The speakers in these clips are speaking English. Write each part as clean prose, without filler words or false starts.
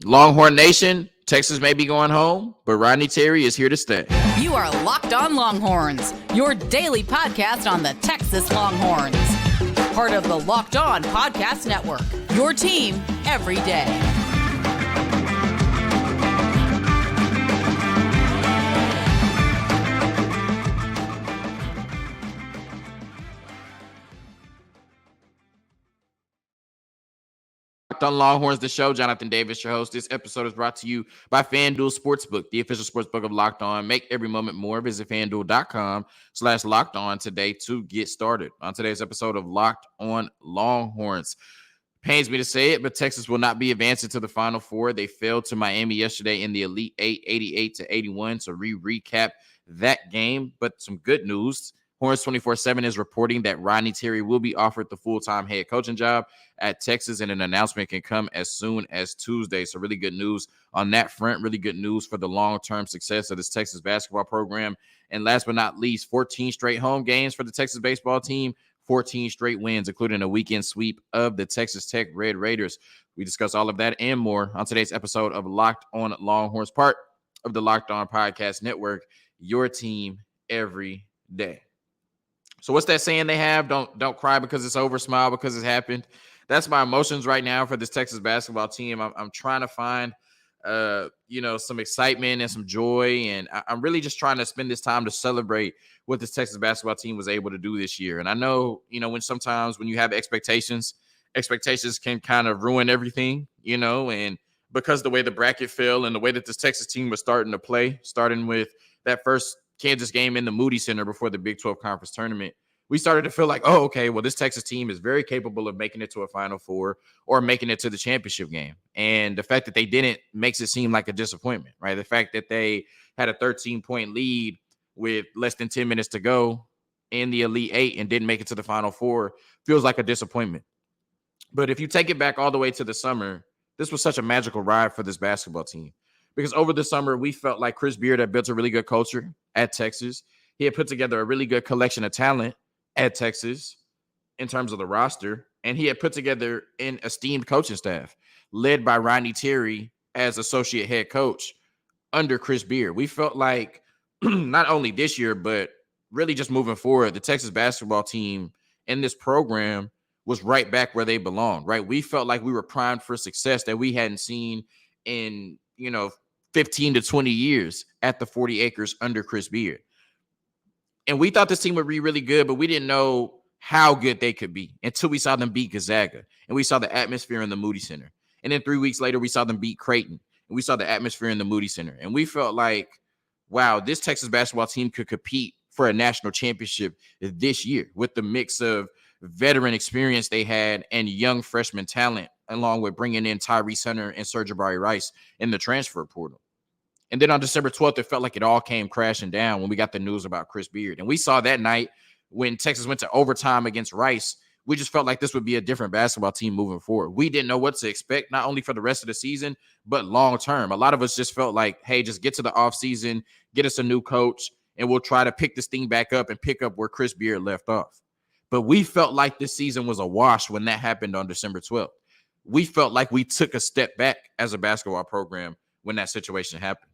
Longhorn Nation, Texas may be going home, but Rodney Terry is here to stay. You are Locked On Longhorns, your daily podcast on the Texas Longhorns. Part of the Locked On Podcast Network, your team every day. Locked On Longhorns, the show. Jonathan Davis, your host. This episode is brought to you by FanDuel Sportsbook, the official sportsbook of Locked On. Make every moment more. Visit FanDuel.com/Locked On today to get started. On today's episode of Locked On Longhorns, pains me to say it, but Texas will not be advancing to the Final Four. They failed to Miami yesterday in the Elite Eight, 88-81. So recap that game, but some good news. Horns 24/7 is reporting that Rodney Terry will be offered the full-time head coaching job at Texas, and an announcement can come as soon as Tuesday. So really good news on that front. Really good news for the long-term success of this Texas basketball program. And last but not least, 14 straight home games for the Texas baseball team, 14 straight wins, including a weekend sweep of the Texas Tech Red Raiders. We discuss all of that and more on today's episode of Locked On Longhorns, part of the Locked On Podcast Network, your team every day. So what's that saying they have? Don't cry because it's over, smile because it's happened. That's my emotions right now for this Texas basketball team. I'm trying to find, some excitement and some joy, and I'm really just trying to spend this time to celebrate what this Texas basketball team was able to do this year. And I know, when sometimes when you have expectations can kind of ruin everything, and because the way the bracket fell and the way that this Texas team was starting to play, starting with that first Kansas game in the Moody Center before the Big 12 Conference Tournament, we started to feel like, oh, okay, well, this Texas team is very capable of making it to a Final Four or making it to the championship game. And the fact that they didn't makes it seem like a disappointment, right? The fact that they had a 13-point lead with less than 10 minutes to go in the Elite Eight and didn't make it to the Final Four feels like a disappointment. But if you take it back all the way to the summer, this was such a magical ride for this basketball team. Because over the summer, we felt like Chris Beard had built a really good culture at Texas. He had put together a really good collection of talent at Texas in terms of the roster. And he had put together an esteemed coaching staff led by Rodney Terry as associate head coach under Chris Beard. We felt like not only this year, but really just moving forward, the Texas basketball team and this program was right back where they belonged, right? We felt like we were primed for success that we hadn't seen in, 15 to 20 years at the 40 acres under Chris Beard. And we thought this team would be really good, but we didn't know how good they could be until we saw them beat Gonzaga. And we saw the atmosphere in the Moody Center. And then 3 weeks later, we saw them beat Creighton. And we saw the atmosphere in the Moody Center. And we felt like, wow, this Texas basketball team could compete for a national championship this year with the mix of veteran experience they had and young freshman talent, along with bringing in Tyrese Hunter and Serge Rice in the transfer portal. And then on December 12th, it felt like it all came crashing down when we got the news about Chris Beard. And we saw that night when Texas went to overtime against Rice, we just felt like this would be a different basketball team moving forward. We didn't know what to expect, not only for the rest of the season, but long term. A lot of us just felt like, hey, just get to the offseason, get us a new coach, and we'll try to pick this thing back up and pick up where Chris Beard left off. But we felt like this season was a wash when that happened on December 12th. We felt like we took a step back as a basketball program when that situation happened.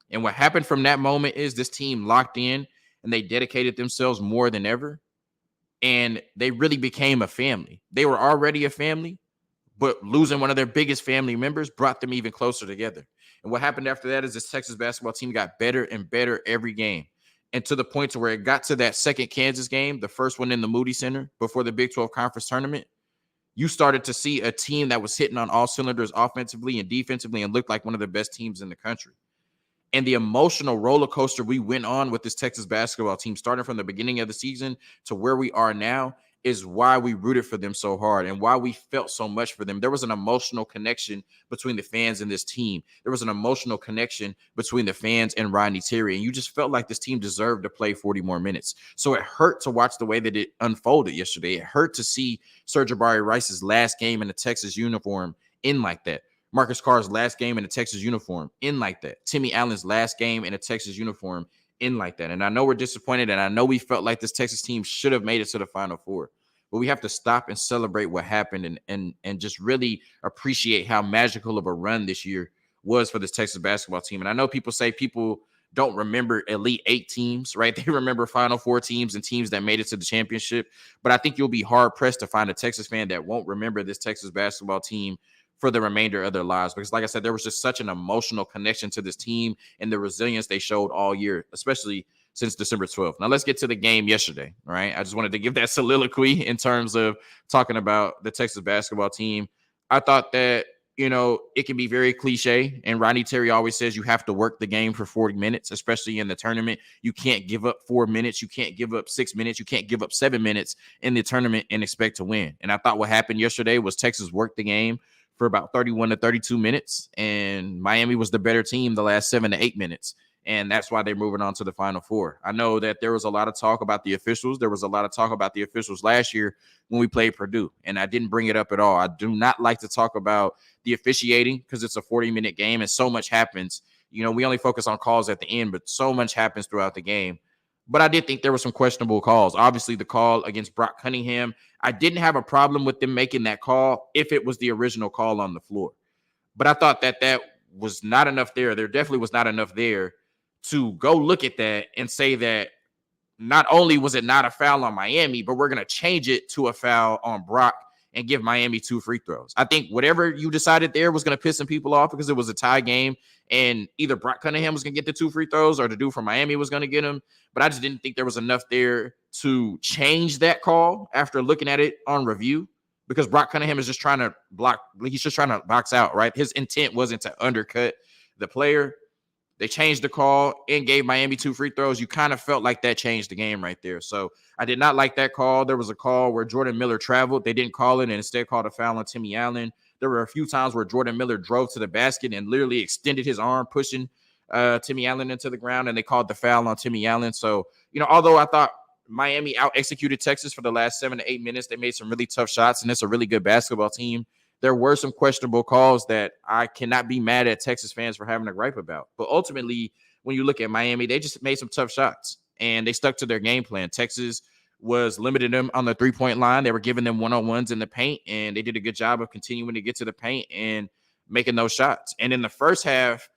And what happened from that moment is this team locked in and they dedicated themselves more than ever. And they really became a family. They were already a family, but losing one of their biggest family members brought them even closer together. And what happened after that is this Texas basketball team got better and better every game. And to the point to where it got to that second Kansas game, the first one in the Moody Center before the Big 12 Conference Tournament, you started to see a team that was hitting on all cylinders offensively and defensively and looked like one of the best teams in the country. And the emotional roller coaster we went on with this Texas basketball team, starting from the beginning of the season to where we are now, is why we rooted for them so hard and why we felt so much for them. There was an emotional connection between the fans and this team. There was an emotional connection between the fans and Rodney Terry. And you just felt like this team deserved to play 40 more minutes. So it hurt to watch the way that it unfolded yesterday. It hurt to see Serge Rice's last game in a Texas uniform end like that. Marcus Carr's last game in a Texas uniform end like that. Timmy Allen's last game in a Texas uniform end like that. And I know we're disappointed, and I know we felt like this Texas team should have made it to the Final Four. but we have to stop and celebrate what happened and just really appreciate how magical of a run this year was for this Texas basketball team. And I know people say people don't remember Elite Eight teams, right? They remember Final Four teams and teams that made it to the championship. But I think you'll be hard pressed to find a Texas fan that won't remember this Texas basketball team for the remainder of their lives. Because like I said, there was just such an emotional connection to this team and the resilience they showed all year, especially since December 12th. Now let's get to the game yesterday, right? I just wanted to give that soliloquy in terms of talking about the Texas basketball team. I thought that, it can be very cliche. And Rodney Terry always says you have to work the game for 40 minutes, especially in the tournament. You can't give up 4 minutes. You can't give up 6 minutes. You can't give up 7 minutes in the tournament and expect to win. And I thought what happened yesterday was Texas worked the game for about 31 to 32 minutes, and Miami was the better team the last 7 to 8 minutes. And that's why they're moving on to the Final Four. I know that there was a lot of talk about the officials. There was a lot of talk about the officials last year when we played Purdue, and I didn't bring it up at all. I do not like to talk about the officiating because it's a 40-minute game and so much happens. We only focus on calls at the end, but so much happens throughout the game. But I did think there were some questionable calls. Obviously, the call against Brock Cunningham, I didn't have a problem with them making that call if it was the original call on the floor. But I thought that was not enough there. There definitely was not enough there to go look at that and say that not only was it not a foul on Miami, but we're going to change it to a foul on Brock and give Miami 2 free throws. I think whatever you decided there was going to piss some people off because it was a tie game and either Brock Cunningham was going to get the 2 free throws or the dude from Miami was going to get them. But I just didn't think there was enough there to change that call after looking at it on review, because Brock Cunningham is just trying to block. He's just trying to box out, right? His intent wasn't to undercut the player. They changed the call and gave Miami 2 free throws. You kind of felt like that changed the game right there. So I did not like that call. There was a call where Jordan Miller traveled. They didn't call it and instead called a foul on Timmy Allen. There were a few times where Jordan Miller drove to the basket and literally extended his arm, pushing Timmy Allen into the ground, and they called the foul on Timmy Allen. So, although I thought Miami out-executed Texas for the last 7 to 8 minutes, they made some really tough shots, and it's a really good basketball team. There were some questionable calls that I cannot be mad at Texas fans for having a gripe about. But ultimately, when you look at Miami, they just made some tough shots, and they stuck to their game plan. Texas was limiting them on the three-point line. They were giving them one-on-ones in the paint, and they did a good job of continuing to get to the paint and making those shots. And in the first half,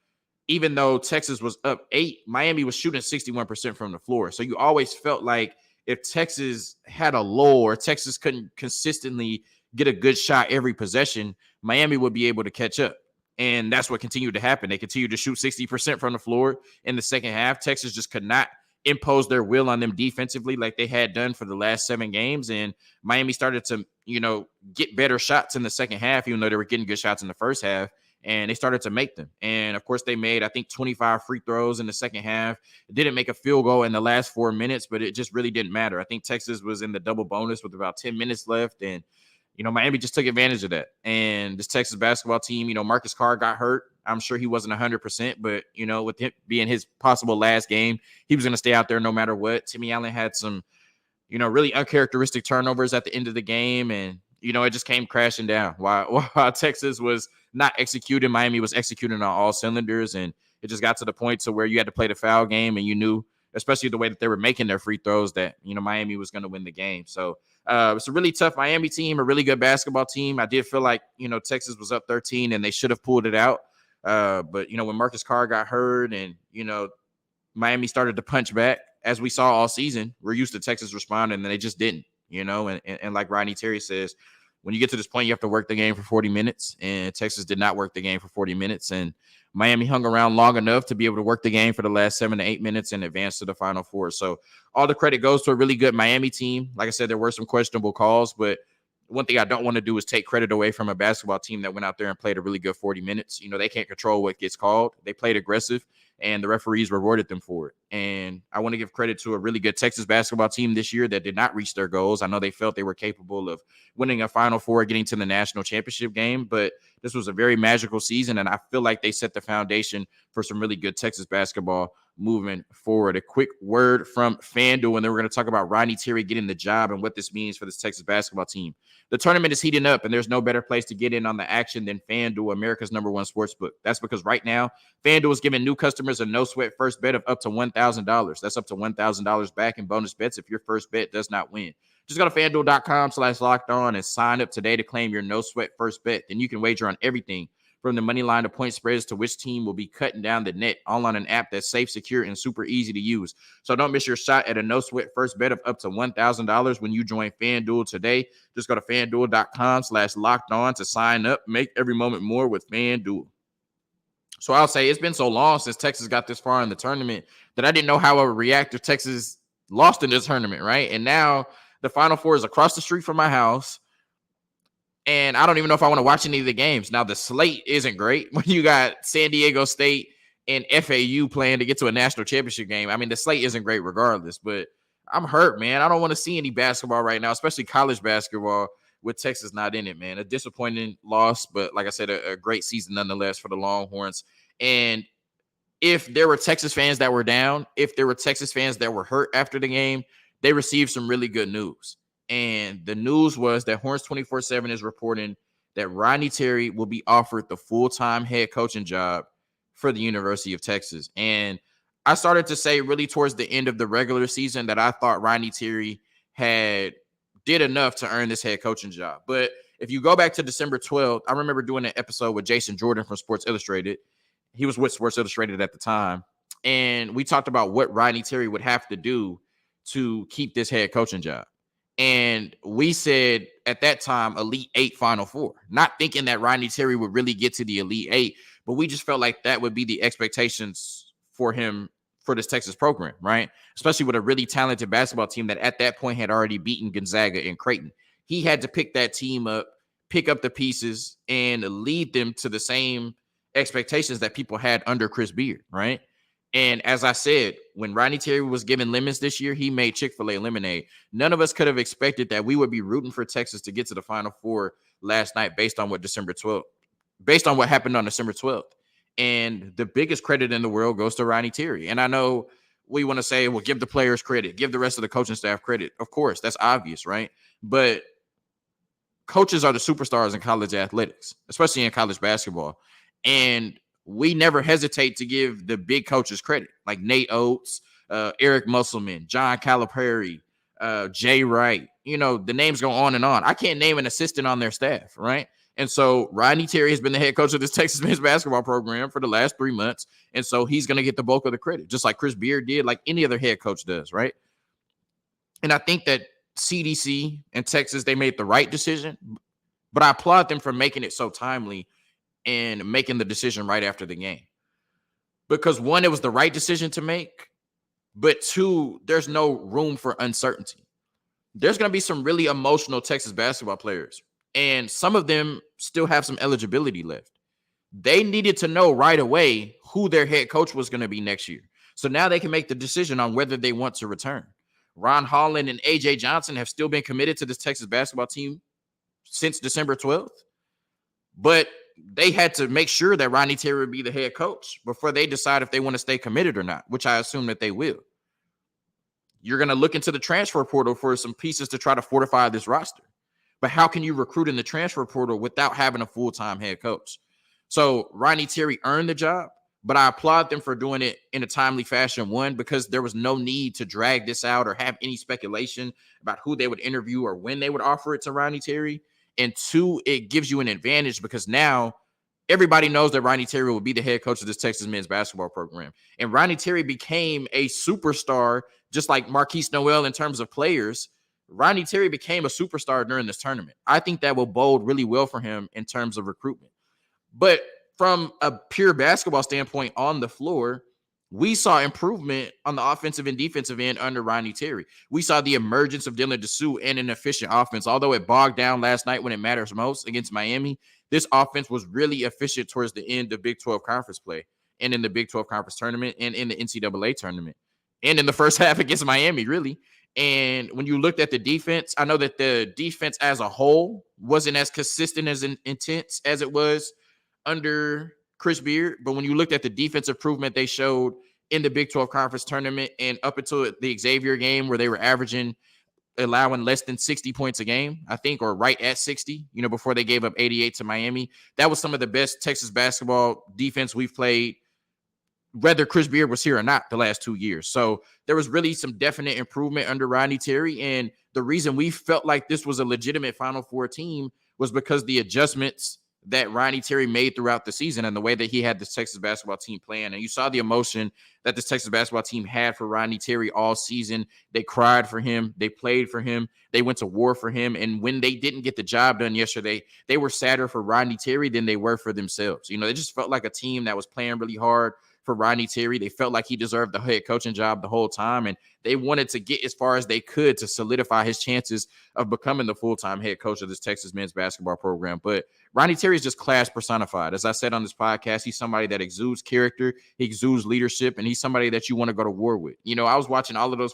even though Texas was up 8, Miami was shooting 61% from the floor. So you always felt like if Texas had a lull or Texas couldn't consistently get a good shot every possession, Miami would be able to catch up. And that's what continued to happen. They continued to shoot 60% from the floor in the second half. Texas just could not impose their will on them defensively like they had done for the last 7 games. And Miami started to, get better shots in the second half, even though they were getting good shots in the first half. And they started to make them. And, of course, they made, I think, 25 free throws in the second half. It didn't make a field goal in the last 4 minutes, but it just really didn't matter. I think Texas was in the double bonus with about 10 minutes left. And, Miami just took advantage of that. And this Texas basketball team, Marcus Carr got hurt. I'm sure he wasn't 100%, but, with him being his possible last game, he was going to stay out there no matter what. Timmy Allen had some, really uncharacteristic turnovers at the end of the game. And, it just came crashing down. While Texas was not executing, Miami was executing on all cylinders. And it just got to the point to where you had to play the foul game, and you knew, especially the way that they were making their free throws, that, Miami was going to win the game. So it's a really tough Miami team, a really good basketball team. I did feel like, Texas was up 13 and they should have pulled it out. But, when Marcus Carr got hurt and, Miami started to punch back, as we saw all season, we're used to Texas responding, and they just didn't, and like Rodney Terry says, when you get to this point, you have to work the game for 40 minutes, and Texas did not work the game for 40 minutes. And Miami hung around long enough to be able to work the game for the last 7 to 8 minutes and advance to the Final Four. So all the credit goes to a really good Miami team. Like I said, there were some questionable calls, but one thing I don't want to do is take credit away from a basketball team that went out there and played a really good 40 minutes. They can't control what gets called. They played aggressive, and the referees rewarded them for it. And I want to give credit to a really good Texas basketball team this year that did not reach their goals. I know they felt they were capable of winning a Final Four, getting to the national championship game, but this was a very magical season, and I feel like they set the foundation for some really good Texas basketball moving forward. A quick word from FanDuel, and then we're going to talk about Rodney Terry getting the job and what this means for this Texas basketball team. The tournament is heating up, and there's no better place to get in on the action than FanDuel, America's #1 sportsbook. That's because right now, FanDuel is giving new customers a no-sweat first bet of up to $1,000. That's up to $1,000 back in bonus bets if your first bet does not win. Just go to fanduel.com/locked-on and sign up today to claim your no sweat first bet. Then you can wager on everything from the money line to point spreads to which team will be cutting down the net, all on an app that's safe, secure, and super easy to use. So don't miss your shot at a no sweat first bet of up to $1,000 when you join FanDuel today. Just go to fanduel.com/locked-on to sign up. Make every moment more with FanDuel. So I'll say it's been so long since Texas got this far in the tournament that I didn't know how I would react if Texas lost in this tournament, right? And now the Final Four is across the street from my house, and I don't even know if I want to watch any of the games. Now, the slate isn't great when you got San Diego State and FAU playing to get to a national championship game. I mean, the slate isn't great regardless, but I'm hurt, man. I don't want to see any basketball right now, especially college basketball with Texas not in it, man. A disappointing loss, but like I said, a great season nonetheless for the Longhorns. And if there were Texas fans that were down, if there were Texas fans that were hurt after the game, they received some really good news. And the news was that Horns 24/7 is reporting that Rodney Terry will be offered the full-time head coaching job for the University of Texas. And I started to say really towards the end of the regular season that I thought Rodney Terry did enough to earn this head coaching job. But if you go back to December 12th, I remember doing an episode with Jason Jordan from Sports Illustrated. He was with Sports Illustrated at the time. And we talked about what Rodney Terry would have to do to keep this head coaching job. And we said at that time, Elite Eight, Final Four, not thinking that Rodney Terry would really get to the Elite Eight, but we just felt like that would be the expectations for him for this Texas program, right? Especially with a really talented basketball team that at that point had already beaten Gonzaga and Creighton. He had to pick that team up, pick up the pieces, and lead them to the same expectations that people had under Chris Beard, right? And as I said, when Rodney Terry was given lemons this year, he made Chick-fil-A lemonade. None of us could have expected that we would be rooting for Texas to get to the Final Four last night based on what happened on December 12th. And the biggest credit in the world goes to Rodney Terry. And I know we want to say, well, give the players credit, give the rest of the coaching staff credit. Of course, that's obvious, right? But coaches are the superstars in college athletics, especially in college basketball. And we never hesitate to give the big coaches credit, like Nate Oates, Eric Musselman, John Calipari, Jay Wright. You know, the names go on and on. I can't name an assistant on their staff, right? And so Rodney Terry has been the head coach of this Texas men's basketball program for the last 3 months. And so he's going to get the bulk of the credit, just like Chris Beard did, like any other head coach does, right? And I think that CDC and Texas, they made the right decision, but I applaud them for making it so timely and making the decision right after the game. Because one, it was the right decision to make, but two, there's no room for uncertainty. There's going to be some really emotional Texas basketball players, and some of them still have some eligibility left. They needed to know right away who their head coach was going to be next year. So now they can make the decision on whether they want to return. Ron Holland and A.J. Johnson have still been committed to this Texas basketball team since December 12th, but they had to make sure that Rodney Terry would be the head coach before they decide if they want to stay committed or not, which I assume that they will. You're going to look into the transfer portal for some pieces to try to fortify this roster. But how can you recruit in the transfer portal without having a full-time head coach? So Rodney Terry earned the job, but I applaud them for doing it in a timely fashion. One, because there was no need to drag this out or have any speculation about who they would interview or when they would offer it to Rodney Terry. And two, it gives you an advantage because now everybody knows that Rodney Terry will be the head coach of this Texas men's basketball program. And Rodney Terry became a superstar, just like Marquise Noel in terms of players. Rodney Terry became a superstar during this tournament. I think that will bode really well for him in terms of recruitment. But from a pure basketball standpoint on the floor, we saw improvement on the offensive and defensive end under Rodney Terry. We saw the emergence of Dylan Disu and an efficient offense. Although it bogged down last night when it matters most against Miami, this offense was really efficient towards the end of Big 12 conference play and in the Big 12 conference tournament and in the NCAA tournament and in the first half against Miami, really. And when you looked at the defense, I know that the defense as a whole wasn't as consistent as intense as it was under Chris Beard, but when you looked at the defense improvement they showed in the Big 12 conference tournament and up until the Xavier game where they were allowing less than 60 points a game, I think, or right at 60, before they gave up 88 to Miami, that was some of the best Texas basketball defense we've played whether Chris Beard was here or not the last 2 years. So there was really some definite improvement under Rodney Terry. And the reason we felt like this was a legitimate Final Four team was because the adjustments that Rodney Terry made throughout the season and the way that he had this Texas basketball team playing. And you saw the emotion that this Texas basketball team had for Rodney Terry all season. They cried for him. They played for him. They went to war for him. And when they didn't get the job done yesterday, they were sadder for Rodney Terry than they were for themselves. You know, they just felt like a team that was playing really hard for Rodney Terry. They felt like he deserved the head coaching job the whole time, and they wanted to get as far as they could to solidify his chances of becoming the full-time head coach of this Texas men's basketball program. But Rodney Terry is just class personified. As I said on this podcast, he's somebody that exudes character, he exudes leadership, and he's somebody that you want to go to war with. You know, I was watching all of those,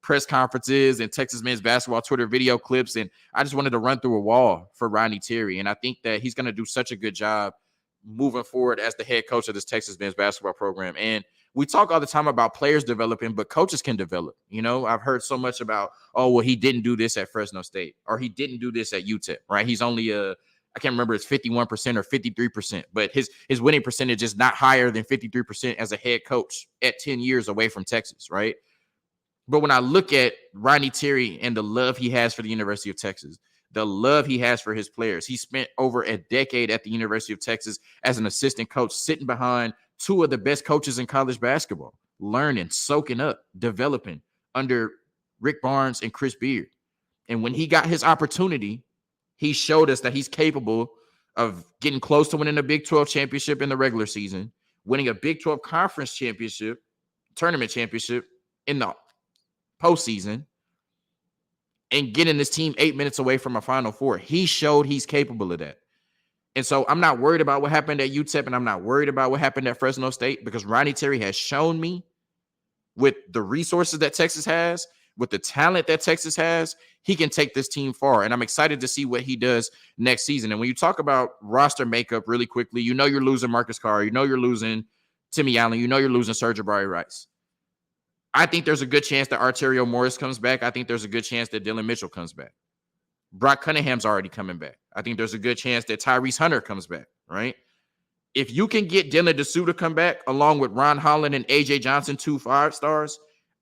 press conferences and Texas men's basketball Twitter video clips, and I just wanted to run through a wall for Rodney Terry. And I think that he's going to do such a good job moving forward as the head coach of this Texas men's basketball program. And we talk all the time about players developing, but coaches can develop. You know, I've heard so much about, oh, well, he didn't do this at Fresno State, or he didn't do this at UTEP, right? He's only I can't remember, it's 51% or 53%, but his winning percentage is not higher than 53% as a head coach at 10 years away from Texas, right? But when I look at Rodney Terry and the love he has for the University of Texas, the love he has for his players. He spent over a decade at the University of Texas as an assistant coach, sitting behind two of the best coaches in college basketball, learning, soaking up, developing under Rick Barnes and Chris Beard. And when he got his opportunity, he showed us that he's capable of getting close to winning a Big 12 championship in the regular season, winning a Big 12 conference championship, tournament championship in the postseason, and getting this team 8 minutes away from a Final Four. He showed he's capable of that. And so I'm not worried about what happened at UTEP, and I'm not worried about what happened at Fresno State, because Rodney Terry has shown me, with the resources that Texas has, with the talent that Texas has, he can take this team far. And I'm excited to see what he does next season. And when you talk about roster makeup really quickly, you know you're losing Marcus Carr. You know you're losing Timmy Allen. You know you're losing Serge Jabari Rice. I think there's a good chance that Arterio Morris comes back. I think there's a good chance that Dylan Mitchell comes back. Brock Cunningham's already coming back. I think there's a good chance that Tyrese Hunter comes back, right? If you can get Dylan Disu to come back, along with Ron Holland and AJ Johnson, 2 5-stars,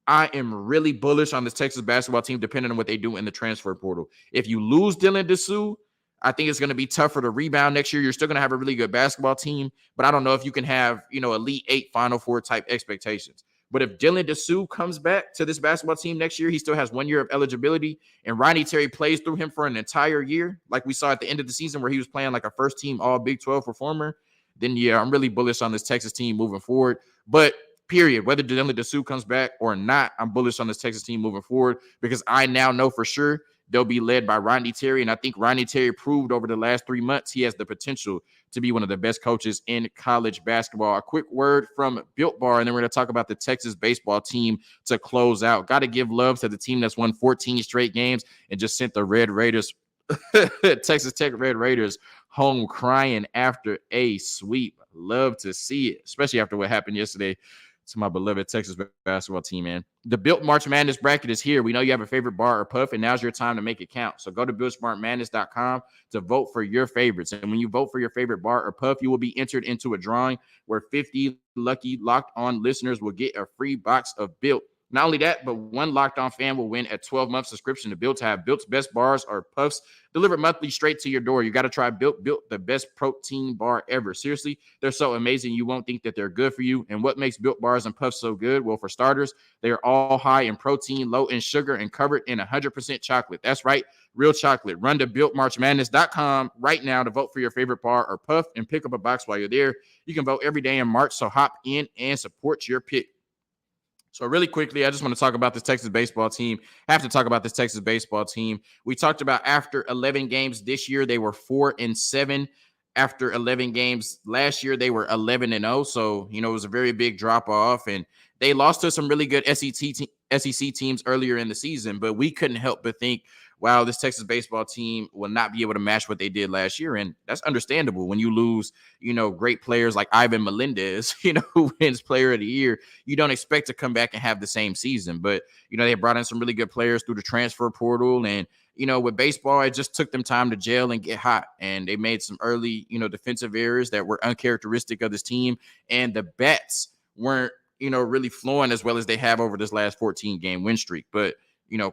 I am really bullish on this Texas basketball team, depending on what they do in the transfer portal. If you lose Dylan Disu, I think it's going to be tougher to rebound next year. You're still going to have a really good basketball team, but I don't know if you can have, Elite 8 Final Four type expectations. But if Dylan Disu comes back to this basketball team next year, he still has 1 year of eligibility, and Rodney Terry plays through him for an entire year, like we saw at the end of the season where he was playing like a first-team All-Big 12 performer, then, yeah, I'm really bullish on this Texas team moving forward. But period, whether Dylan Disu comes back or not, I'm bullish on this Texas team moving forward, because I now know for sure they'll be led by Rodney Terry. And I think Rodney Terry proved over the last 3 months he has the potential to be one of the best coaches in college basketball. A quick word from Built Bar, and then we're going to talk about the Texas baseball team to close out. Got to give love to the team that's won 14 straight games and just sent the Red Raiders, Texas Tech Red Raiders, home crying after a sweep. Love to see it, especially after what happened yesterday to my beloved Texas basketball team, man. The Built March Madness bracket is here. We know you have a favorite bar or puff, and now's your time to make it count. So go to BuiltSmartMadness.com to vote for your favorites. And when you vote for your favorite bar or puff, you will be entered into a drawing where 50 lucky Locked On listeners will get a free box of Built. Not only that, but one Locked On fan will win a 12-month subscription to Built to have Built's best bars or puffs delivered monthly straight to your door. You got to try Built, the best protein bar ever. Seriously, they're so amazing you won't think that they're good for you. And what makes Built bars and puffs so good? Well, for starters, they are all high in protein, low in sugar, and covered in 100% chocolate. That's right, real chocolate. Run to BuiltMarchMadness.com right now to vote for your favorite bar or puff and pick up a box while you're there. You can vote every day in March, so hop in and support your pick. So really quickly, I just want to talk about this Texas baseball team. I have to talk about this Texas baseball team. We talked about after 11 games this year, they were 4-7. After 11 games last year, they were 11-0. So, it was a very big drop off, and they lost to some really good SEC teams earlier in the season, but we couldn't help but think, wow, this Texas baseball team will not be able to match what they did last year. And that's understandable when you lose, great players like Ivan Melendez, who wins player of the year. You don't expect to come back and have the same season. But, they brought in some really good players through the transfer portal. And, with baseball, it just took them time to gel and get hot. And they made some early, defensive errors that were uncharacteristic of this team. And the bats weren't, really flowing as well as they have over this last 14 game win streak. But,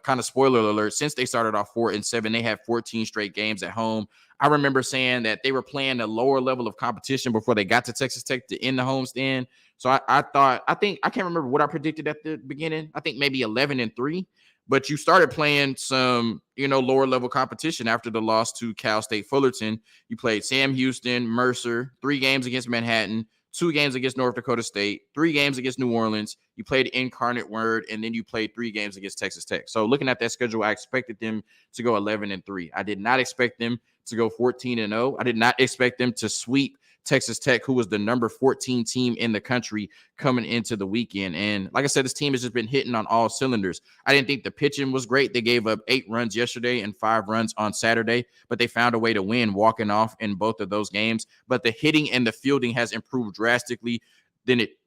kind of spoiler alert, since they started off 4-7, they have 14 straight games at home. I remember saying that they were playing a lower level of competition before they got to Texas Tech to end the homestand. So I can't remember what I predicted at the beginning. I think maybe 11-3, but you started playing some, lower level competition after the loss to Cal State Fullerton. You played Sam Houston, Mercer, 3 games against Manhattan, 2 games against North Dakota State, 3 games against New Orleans. You played Incarnate Word, and then you played 3 games against Texas Tech. So looking at that schedule, I expected them to go 11-3. I did not expect them to go 14-0. I did not expect them to sweep Texas Tech, who was the number 14 team in the country coming into the weekend. And like I said, this team has just been hitting on all cylinders. I didn't think the pitching was great. They gave up 8 runs yesterday and 5 runs on Saturday, but they found a way to win, walking off in both of those games. But the hitting and the fielding has improved drastically. Then it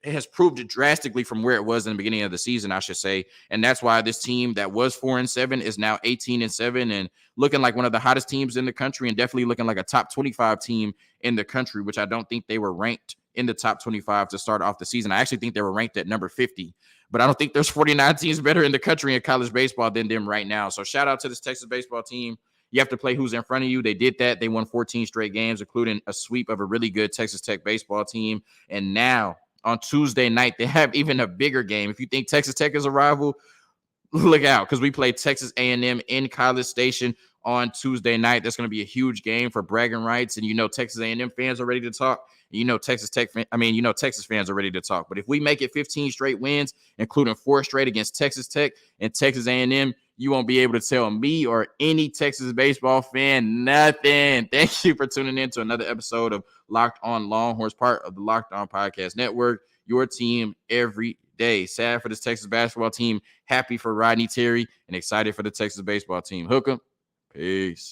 has proved it drastically from where it was in the beginning of the season, I should say. And that's why this team that was 4-7 is now 18-7 and looking like one of the hottest teams in the country, and definitely looking like a top 25 team in the country, which I don't think they were ranked in the top 25 to start off the season. I actually think they were ranked at number 50, but I don't think there's 49 teams better in the country in college baseball than them right now. So shout out to this Texas baseball team. You have to play who's in front of you. They did that. They won 14 straight games, including a sweep of a really good Texas Tech baseball team. And now on Tuesday night, they have even a bigger game. If you think Texas Tech is a rival, look out, because we play Texas A&M in College Station on Tuesday night. That's going to be a huge game for bragging rights. And Texas A&M fans are ready to talk. Texas fans are ready to talk. But if we make it 15 straight wins, including 4 straight against Texas Tech and Texas A&M, you won't be able to tell me or any Texas baseball fan nothing. Thank you for tuning in to another episode of Locked On Longhorns, part of the Locked On Podcast Network, your team every day. Sad for this Texas basketball team, happy for Rodney Terry, and excited for the Texas baseball team. Hook 'em. Peace.